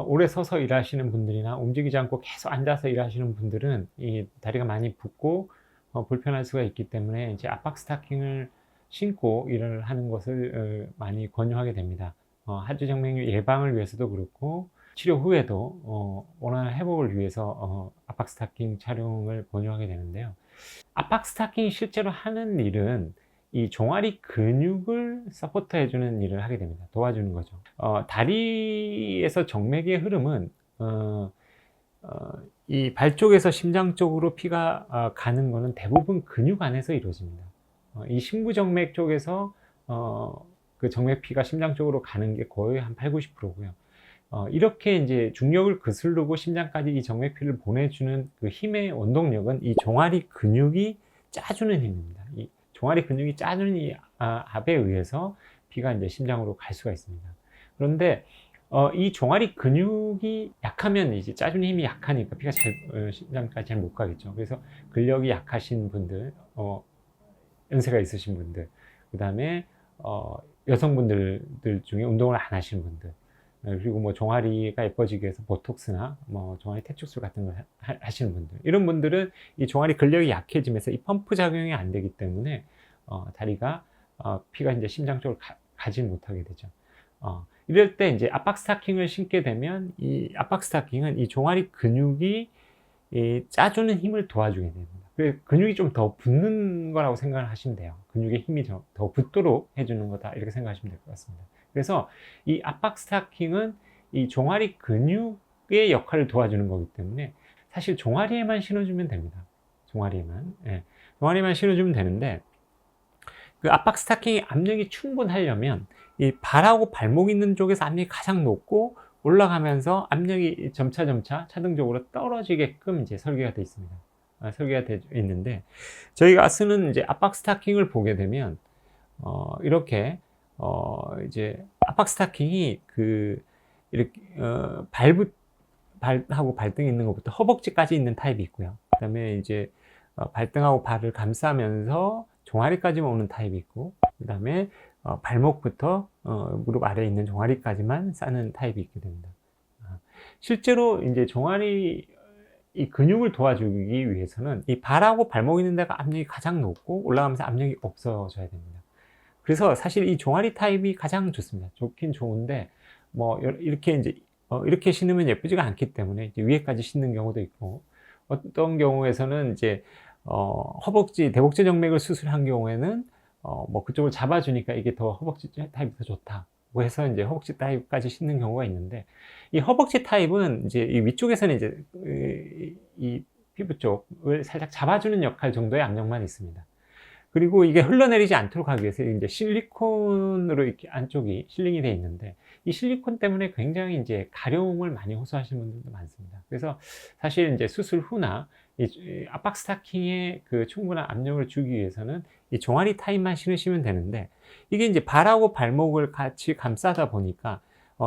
오래 서서 일하시는 분들이나 움직이지 않고 계속 앉아서 일하시는 분들은 이 다리가 많이 붓고 불편할 수가 있기 때문에 이제 압박 스타킹을 신고 일을 하는 것을 많이 권유하게 됩니다. 하주정맥류 예방을 위해서도 그렇고 치료 후에도 원활한 회복을 위해서 압박 스타킹 착용을 권유하게 되는데요. 압박 스타킹이 실제로 하는 일은 이 종아리 근육을 서포트해 주는 일을 하게 됩니다. 도와주는 거죠. 다리에서 정맥의 흐름은 이 발 쪽에서 심장 쪽으로 피가 가는 거는 대부분 근육 안에서 이루어집니다. 이 심부정맥 쪽에서 그 정맥피가 심장 쪽으로 가는 게 거의 한 80~90%고요. 이렇게 이제 중력을 거스르고 심장까지 이 정맥피를 보내주는 그 힘의 원동력은 이 종아리 근육이 짜주는 힘입니다. 이 종아리 근육이 짜주는 이 압에 의해서 피가 이제 심장으로 갈 수가 있습니다. 그런데 이 종아리 근육이 약하면 이제 짜주는 힘이 약하니까 피가 심장까지 잘 못 가겠죠. 그래서 근력이 약하신 분들, 연세가 있으신 분들, 그 다음에 여성분들 중에 운동을 안 하시는 분들, 그리고 뭐 종아리가 예뻐지기 위해서 보톡스나 뭐 종아리 태축술 같은 걸 하시는 분들, 이런 분들은 이 종아리 근력이 약해지면서 이 펌프 작용이 안 되기 때문에 다리가 피가 이제 심장 쪽으로 가지 못하게 되죠. 이럴 때 이제 압박 스타킹을 신게 되면 이 압박 스타킹은 이 종아리 근육이 짜주는 힘을 도와주게 됩니다. 근육이 좀 더 붙는 거라고 생각을 하시면 돼요. 근육의 힘이 더 붙도록 해주는 거다, 이렇게 생각하시면 될 것 같습니다. 그래서 이 압박 스타킹은 이 종아리 근육의 역할을 도와주는 거기 때문에 사실 종아리에만 신어주면 됩니다. 종아리에만. 예. 종아리에만 신어주면 되는데, 그 압박 스타킹의 압력이 충분하려면 이 발하고 발목 있는 쪽에서 압력이 가장 높고 올라가면서 압력이 점차 차등적으로 떨어지게끔 이제 설계가 되어 있습니다. 설계가 되어 있는데, 저희가 쓰는 이제 압박 스타킹을 보게 되면 이렇게 이제 압박 스타킹이 이렇게 발하고 발등에 있는 것부터 허벅지까지 있는 타입이 있고요. 그 다음에 이제 발등하고 발을 감싸면서 종아리까지만 오는 타입이 있고, 그 다음에 발목부터 무릎 아래에 있는 종아리까지만 싸는 타입이 있게 됩니다. 실제로 이제 종아리 이 근육을 도와주기 위해서는 이 발하고 발목 있는 데가 압력이 가장 높고 올라가면서 압력이 없어져야 됩니다. 그래서 사실 이 종아리 타입이 가장 좋습니다. 좋긴 좋은데 뭐 이렇게 이제 이렇게 신으면 예쁘지가 않기 때문에 이제 위에까지 신는 경우도 있고, 어떤 경우에서는 이제 허벅지 대복제 정맥을 수술한 경우에는 뭐 그쪽을 잡아주니까 이게 더 허벅지 타입이 더 좋다, 뭐 해서 이제 허벅지 타입까지 신는 경우가 있는데, 이 허벅지 타입은 이제 이 위쪽에서는 이제 이 피부 쪽을 살짝 잡아주는 역할 정도의 압력만 있습니다. 그리고 이게 흘러내리지 않도록 하기 위해서 이제 실리콘으로 이렇게 안쪽이 실링이 되어 있는데, 이 실리콘 때문에 굉장히 이제 가려움을 많이 호소하시는 분들도 많습니다. 그래서 사실 이제 수술 후나 이 압박 스타킹에 그 충분한 압력을 주기 위해서는 이 종아리 타입만 신으시면 되는데, 이게 이제 발하고 발목을 같이 감싸다 보니까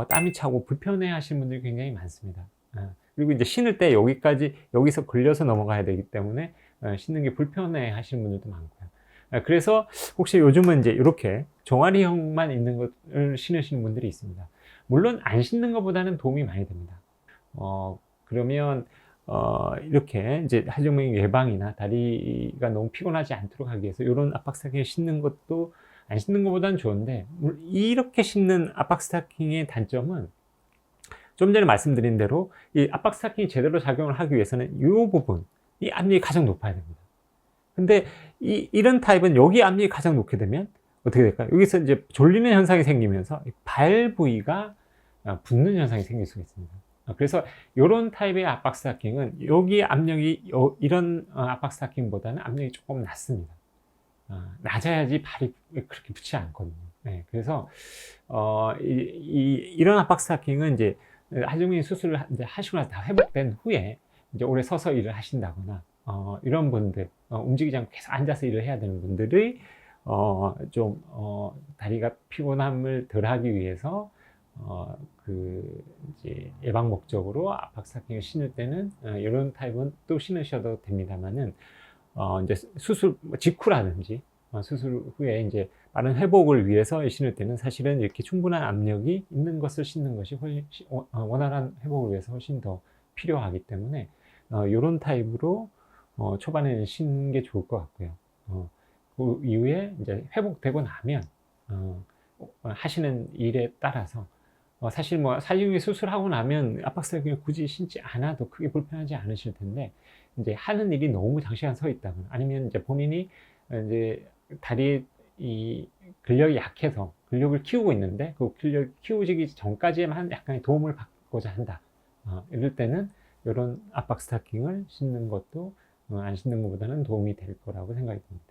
땀이 차고 불편해 하시는 분들이 굉장히 많습니다. 그리고 이제 신을 때 여기서 걸려서 넘어가야 되기 때문에 신는 게 불편해 하시는 분들도 많고요. 그래서 혹시 요즘은 이제 이렇게 종아리형만 있는 것을 신으시는 분들이 있습니다. 물론 안 신는 것보다는 도움이 많이 됩니다. 그러면 이렇게 이제 하중맥 예방이나 다리가 너무 피곤하지 않도록 하기 위해서 이런 압박 스타킹을 신는 것도 안 신는 것보다는 좋은데, 이렇게 신는 압박 스타킹의 단점은 좀 전에 말씀드린 대로 이 압박 스타킹이 제대로 작용을 하기 위해서는 이 부분, 이 압력이 가장 높아야 됩니다. 근데 이런 타입은 여기 압력이 가장 높게 되면 어떻게 될까요? 여기서 이제 졸리는 현상이 생기면서 발 부위가 붓는 현상이 생길 수가 있습니다. 그래서 이런 타입의 압박 스타킹은 여기 압력이 이런 압박 스타킹보다는 압력이 조금 낮습니다. 낮아야지 발이 그렇게 붙지 않거든요. 네, 그래서 이런 압박 스타킹은 이제 하중맥 수술을 이제 하시고 나서 다 회복된 후에 이제 오래 서서 일을 하신다거나 이런 분들, 움직이지 않고 계속 앉아서 일을 해야 되는 분들이 좀 다리가 피곤함을 덜 하기 위해서 이제 예방 목적으로 압박 스타킹을 신을 때는 이런 타입은 또 신으셔도 됩니다만은 이제 수술 직후라든지 수술 후에 이제 빠른 회복을 위해서 신을 때는 사실은 이렇게 충분한 압력이 있는 것을 신는 것이 훨씬 원활한 회복을 위해서 훨씬 더 필요하기 때문에 요런 타입으로 초반에는 신는 게 좋을 것 같고요. 그 이후에 이제 회복되고 나면 하시는 일에 따라서 사실 뭐 살림이 수술하고 나면 압박스타킹을 굳이 신지 않아도 크게 불편하지 않으실 텐데, 이제 하는 일이 너무 장시간 서 있다거나 아니면 이제 본인이 이제 다리에 이 근력이 약해서 근력을 키우고 있는데 그 근력 키우기 전까지만 약간의 도움을 받고자 한다. 이럴 때는 이런 압박 스타킹을 신는 것도 안 신는 것보다는 도움이 될 거라고 생각이 듭니다.